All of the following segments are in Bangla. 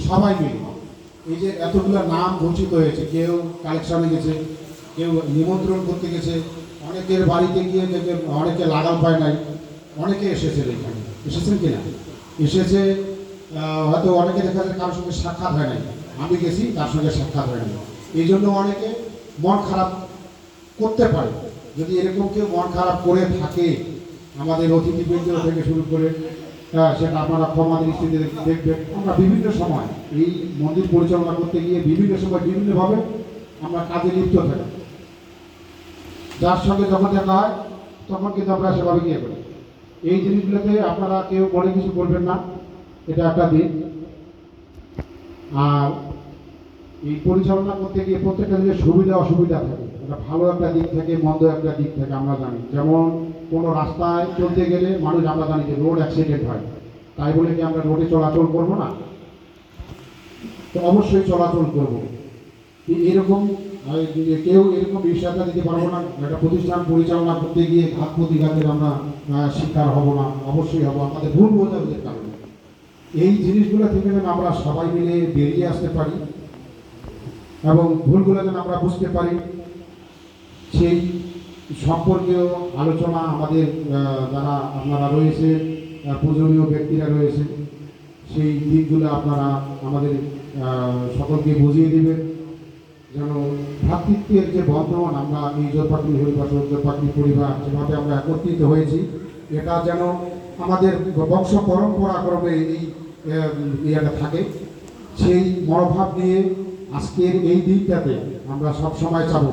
সবাই মিলে এই যে এতগুলো নাম ঘোষিত হয়েছে, কেউ কালেকশনে গেছে, কেউ নিমন্ত্রণ করতে গেছে, অনেকের বাড়িতে গিয়ে অনেকে লাগাম পায় নাই, অনেকে এসেছেন এখানে, এসেছেন কিনা এসেছে, হয়তো অনেকে দেখা যায় কারোর সঙ্গে সাক্ষাৎ হয় নাই, আমি গেছি তার সঙ্গে সাক্ষাৎ হয় নাই, এই জন্য অনেকে মন খারাপ করতে পারে। যদি এরকম কেউ মন খারাপ করে থাকে আমাদের অতিথিবৃন্দ থেকে শুরু করে, সেটা আপনারা ক্ষমা দৃষ্টিতে দেখবেন। আমরা বিভিন্ন সময় এই মন্দির পরিচালনা করতে গিয়ে বিভিন্ন সময় বিভিন্নভাবে আমরা কাজে লিপ্ত থাকি, যার সঙ্গে যখন দেখা হয় তখন কিন্তু আমরা সেভাবে গিয়ে করি। এই জিনিসগুলোতে আপনারা কেউ মনে কিছু করবেন না, এটা একটা দিন। আর এই পরিচালনা করতে গিয়ে প্রত্যেকটা দিকে সুবিধা অসুবিধা থাকে, এটা ভালো একটা দিক থাকে, মন্দ একটা দিক থাকে, আমরা জানি। যেমন কোনো রাস্তায় চলতে গেলে মানুষ, আমরা জানি যে রোড অ্যাক্সিডেন্ট হয়, তাই বলে কি আমরা রোডে চলাচল করব না? তো অবশ্যই চলাচল করব। এরকম কেউ এরকম নিশ্চয়তা দিতে পারবো না একটা প্রতিষ্ঠান পরিচালনা করতে গিয়ে ঘাত প্রতিঘাতের আমরা শিকার হব না, অবশ্যই হব আমাদের ভুল বোঝাবুঝির কারণে। এই জিনিসগুলো থেকে যেন আমরা সবাই মিলে বেরিয়ে আসতে পারি এবং ভুলগুলো যেন আমরা বুঝতে পারি, সেই সম্পর্কেও আলোচনা আমাদের যারা আপনারা রয়েছে, পূজনীয় ব্যক্তিরা রয়েছে, সেই দিকগুলো আপনারা আমাদের সকলকে বুঝিয়ে দেবেন, যেন ভ্রাতৃত্বের যে বন্ধন আমরা এই জোরপাখি হরিবাসর জোরপাখি পরিবার যেভাবে আমরা একত্রিত হয়েছি, এটা যেন আমাদের বংশ পরম্পরা ক্রমে এই ইয়েটা থাকে। সেই মনোভাব নিয়ে আজকের এই দিনটাতে আমরা সব সময় চাবো,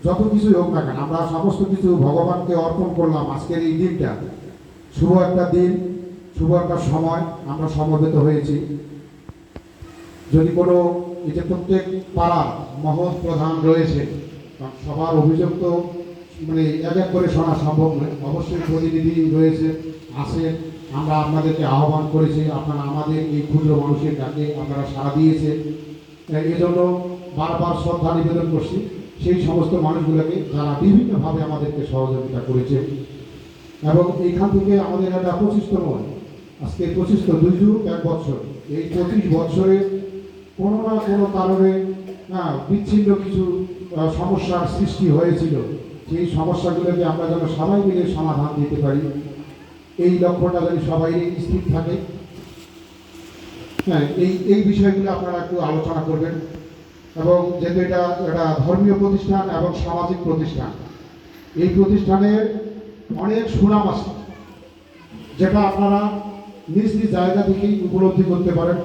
যত কিছুই হোক না কেন আমরা সমস্ত কিছু ভগবানকে অর্পণ করলাম। আজকের এই দিনটা শুভ একটা দিন, শুভ একটা সময় আমরা সমবেত হয়েছি। যদি কোনো এই যে প্রত্যেক পাড়ার মহৎ প্রধান রয়েছে, সবার অভিযোগ তো মানে এক এক করে শোনা সম্ভব নয়, অবশ্যই প্রতিনিধি রয়েছে, আসে, আমরা আপনাদেরকে আহ্বান করেছি, আপনারা আমাদের এই ক্ষুদ্র মানুষের ডাকে আপনারা সাড়া দিয়েছেন। এজন্য বারবার শ্রদ্ধা নিবেদন করছি সেই সমস্ত মানুষগুলোকে যারা বিভিন্নভাবে আমাদেরকে সহযোগিতা করেছে। এবং এইখান থেকে আমাদের একটা 25তম, আজকে 25 2 যুগ 1 বছর, এই 25 বছরে কোনো না কোনো কারণে বিচ্ছিন্ন কিছু সমস্যার সৃষ্টি হয়েছিল, সেই সমস্যাগুলোকে আমরা যেন সবাই মিলে সমাধান দিতে পারি, এই লক্ষ্যটা যেন সবাই স্থির থাকে। হ্যাঁ, এই বিষয়গুলো আপনারা একটু আলোচনা করবেন। এবং যেহেতু এটা একটা ধর্মীয় প্রতিষ্ঠান এবং সামাজিক প্রতিষ্ঠান, এই প্রতিষ্ঠানের অনেক সুনাম আছে, যেটা আপনারা নিজ নিজ জায়গা থেকেই উপলব্ধি করতে পারেন,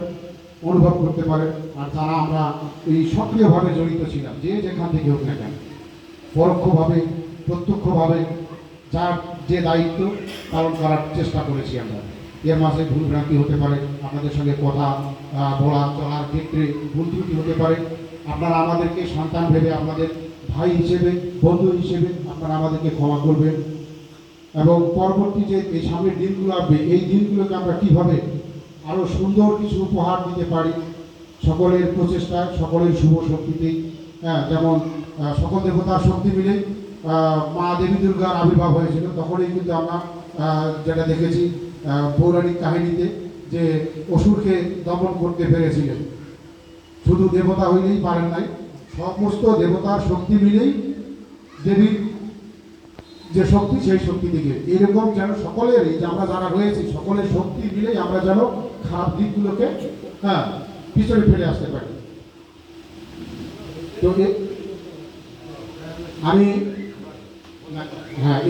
অনুভব করতে পারেন। আর যারা আমরা এই সক্রিয়ভাবে জড়িত ছিলাম, যে যেখান থেকে হোক না কেন, পরোক্ষভাবে প্রত্যক্ষভাবে যার যে দায়িত্ব পালন করার চেষ্টা করেছি আমরা। এর মাঝে ভুলভ্রান্তি হতে পারে, আপনাদের সঙ্গে কথা বলা চলার ক্ষেত্রে ভুল ত্রুটি হতে পারে, আপনারা আমাদেরকে সন্তান ভেবে, আপনাদের ভাই হিসেবে, বন্ধু হিসেবে আপনারা আমাদেরকে ক্ষমা করবেন। এবং পরবর্তী যে এই সামনের দিনগুলো আসবে, এই দিনগুলোকে আমরা কীভাবে আরও সুন্দর কিছু উপহার দিতে পারি, সকলের প্রচেষ্টায়, সকলের শুভ শক্তিতেই। যেমন সকল দেবতার শক্তি মিলে মা দেবী দুর্গার আবির্ভাব হয়েছিল, তখনই কিন্তু আমরা যেটা দেখেছি পৌরাণিক কাহিনীতে, যে অসুরকে দমন করতে পেরেছিলেন। শুধু দেবতা হইলেই পারেন নাই, সমস্ত দেবতার শক্তি মিলেই দেবীর যে শক্তি, সেই শক্তি দিকে এরকম যেন সকলের, এই যে আমরা যারা রয়েছি সকলের শক্তি মিলেই আমরা যেন খারাপ দিকগুলোকে পিছনে ফেলে আসতে পারি। তো আমি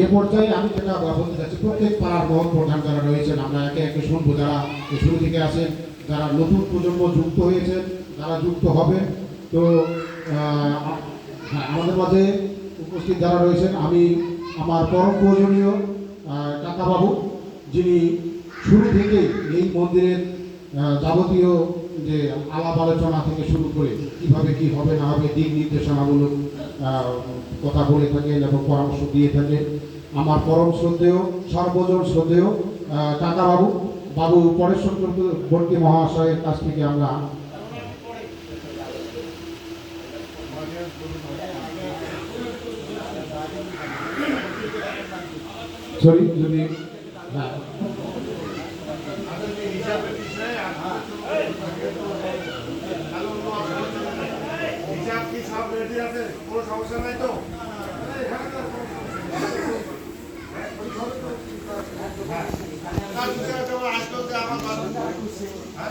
এ পর্যায়ে আমি যেটা বলতে চাচ্ছি, প্রত্যেক পাড়ার মহৎ প্রধান যারা রয়েছেন আমরা একে একে শুনবো, যারা শুরু থেকে আছেন, যারা নতুন প্রজন্ম যুক্ত হয়েছেন, যারা যুক্ত হবে। তো আমাদের মাঝে উপস্থিত যারা রয়েছেন, আমি আমার পরম প্রয়োজনীয় কাকাবাবু, যিনি শুরু থেকেই এই মন্দিরের যাবতীয় যে আলাপ আলোচনা থেকে শুরু করে কীভাবে কী হবে না হবে দিক নির্দেশনামূলক কথা বলে থাকেন এবং পরামর্শ দিয়ে থাকেন। আমার পরম শ্রদ্ধেয়, সর্বজন শ্রদ্ধেয় কাকাবাবু, বাবু পরেশ্বর চক্রবর্তী মহাশয়ের কাছ থেকে আমরা যদি সব রেডি আছে, কোনো সমস্যা নাই তো? হ্যাঁ। না, যদি আসতো যে আমার বাড়ি। হ্যাঁ?